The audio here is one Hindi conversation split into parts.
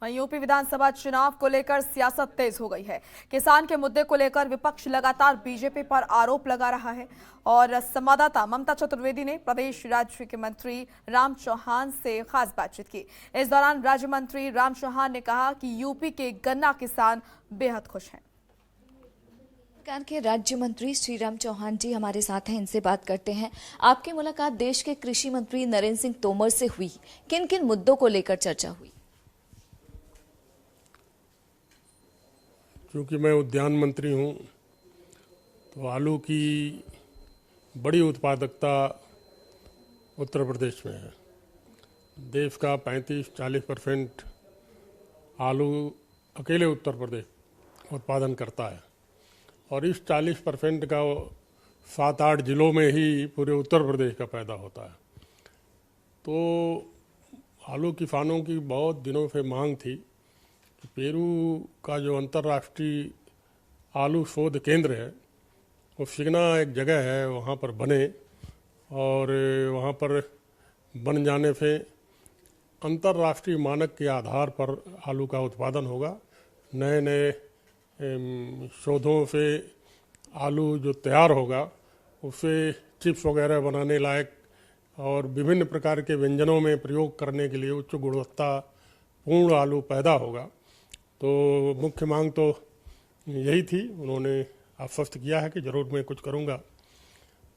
वहीं यूपी विधानसभा चुनाव को लेकर सियासत तेज हो गई है। किसान के मुद्दे को लेकर विपक्ष लगातार बीजेपी पर आरोप लगा रहा है और संवाददाता ममता चतुर्वेदी ने प्रदेश राज्य के मंत्री राम चौहान से खास बातचीत की। इस दौरान राज्य मंत्री राम चौहान ने कहा कि यूपी के गन्ना किसान बेहद खुश हैं। सरकार के राज्य मंत्री श्री राम चौहान जी हमारे साथ हैं, इनसे बात करते हैं। आपकी मुलाकात देश के कृषि मंत्री नरेंद्र सिंह तोमर से हुई, किन किन मुद्दों को लेकर चर्चा हुई? क्योंकि मैं उद्यान मंत्री हूं, तो आलू की बड़ी उत्पादकता उत्तर प्रदेश में है। देश का 35-40% आलू अकेले उत्तर प्रदेश उत्पादन करता है और इस 40% का 7-8 जिलों में ही पूरे उत्तर प्रदेश का पैदा होता है। तो आलू किसानों की बहुत दिनों से मांग थी कि पेरू का जो अंतर्राष्ट्रीय आलू शोध केंद्र है वो सिगना एक जगह है, वहाँ पर बने और वहाँ पर बन जाने से अंतर्राष्ट्रीय मानक के आधार पर आलू का उत्पादन होगा। नए नए शोधों से आलू जो तैयार होगा उससे चिप्स वगैरह बनाने लायक और विभिन्न प्रकार के व्यंजनों में प्रयोग करने के लिए उच्च गुणवत्ता पूर्ण आलू पैदा होगा। तो मुख्य मांग तो यही थी। उन्होंने आश्वस्त किया है कि ज़रूर मैं कुछ करूंगा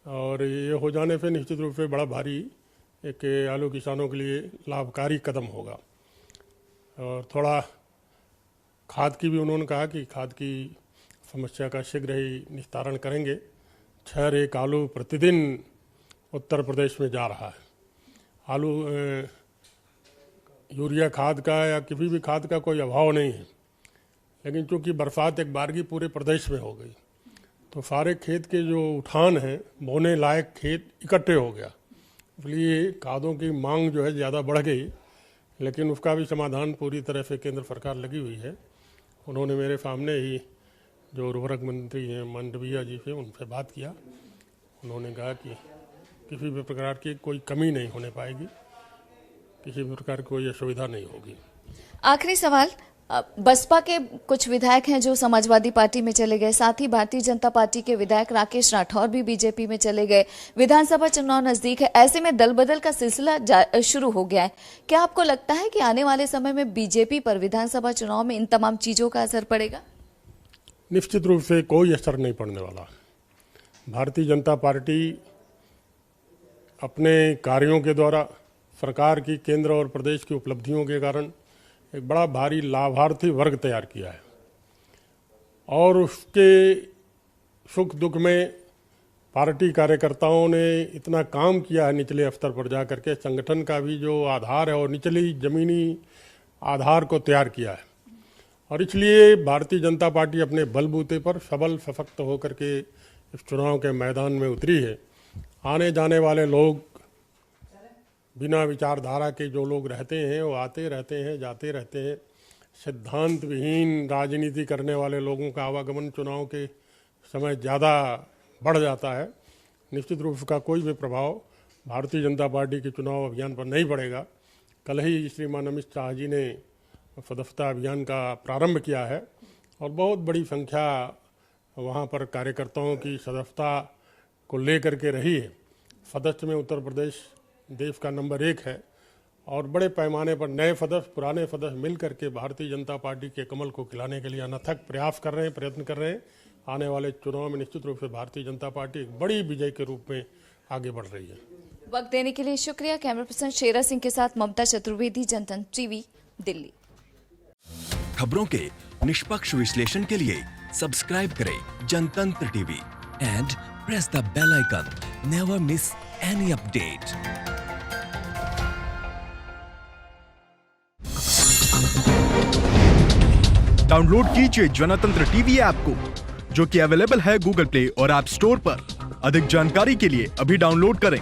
और ये हो जाने से निश्चित रूप से बड़ा भारी एक आलू किसानों के लिए लाभकारी कदम होगा। और थोड़ा खाद की भी उन्होंने कहा कि खाद की समस्या का शीघ्र ही निस्तारण करेंगे। 6 रेक आलू प्रतिदिन उत्तर प्रदेश में जा रहा है। आलू यूरिया खाद का या किसी भी खाद का कोई अभाव नहीं है, लेकिन चूँकि बरसात एक बारगी पूरे प्रदेश में हो गई तो सारे खेत के जो उठान हैं, बोने लायक खेत इकट्ठे हो गया, इसलिए खादों की मांग जो है ज़्यादा बढ़ गई। लेकिन उसका भी समाधान पूरी तरह से केंद्र सरकार लगी हुई है। उन्होंने मेरे सामने ही जो उर्वरक मंत्री हैं मांडविया जी से उनसे बात किया। उन्होंने कहा कि किसी भी प्रकार की कोई कमी नहीं होने पाएगी, किसी भी प्रकार की कोई असुविधा नहीं होगी। आखिरी सवाल, बसपा के कुछ विधायक हैं जो समाजवादी पार्टी में चले गए, साथ ही भारतीय जनता पार्टी के विधायक राकेश राठौर भी बीजेपी में चले गए। विधानसभा चुनाव नजदीक है, ऐसे में दल बदल का सिलसिला शुरू हो गया है। क्या आपको लगता है कि आने वाले समय में बीजेपी पर विधानसभा चुनाव में इन तमाम चीजों का असर पड़ेगा? निश्चित रूप से कोई असर नहीं पड़ने वाला। भारतीय जनता पार्टी अपने कार्यों के द्वारा, सरकार की केंद्र और प्रदेश की उपलब्धियों के कारण एक बड़ा भारी लाभार्थी वर्ग तैयार किया है और उसके सुख दुख में पार्टी कार्यकर्ताओं ने इतना काम किया है निचले स्तर पर जा करके, संगठन का भी जो आधार है और निचली जमीनी आधार को तैयार किया है। और इसलिए भारतीय जनता पार्टी अपने बलबूते पर सबल सशक्त होकर के इस चुनाव के मैदान में उतरी है। आने जाने वाले लोग, बिना विचारधारा के जो लोग रहते हैं वो आते रहते हैं, जाते रहते हैं। सिद्धांत विहीन राजनीति करने वाले लोगों का आवागमन चुनाव के समय ज़्यादा बढ़ जाता है। निश्चित रूप से कोई भी प्रभाव भारतीय जनता पार्टी के चुनाव अभियान पर नहीं पड़ेगा। कल ही श्रीमान अमित शाह जी ने सदस्यता अभियान का प्रारंभ किया है और बहुत बड़ी संख्या वहाँ पर कार्यकर्ताओं की सदस्यता को लेकर के रही है। सदस्य में उत्तर प्रदेश देश का नंबर 1 है और बड़े पैमाने पर नए सदस्य, पुराने सदस्य मिल करके भारतीय जनता पार्टी के कमल को खिलाने के लिए अनथक प्रयास कर रहे हैं, प्रयत्न कर रहे हैं। आने वाले चुनाव में निश्चित रूप से भारतीय जनता पार्टी एक बड़ी विजय के रूप में आगे बढ़ रही है। वक्त देने के लिए शुक्रिया। कैमरा पर्सन शेरा सिंह के साथ ममता चतुर्वेदी, जनतंत्र टीवी, दिल्ली। खबरों के निष्पक्ष विश्लेषण के लिए सब्सक्राइब करें Jantantra TV and press the bell icon. Never miss any update. Download कीजिए जनतंत्र टीवी ऐप को, जो कि अवेलेबल है गूगल प्ले और ऐप स्टोर पर। अधिक जानकारी के लिए अभी डाउनलोड करें।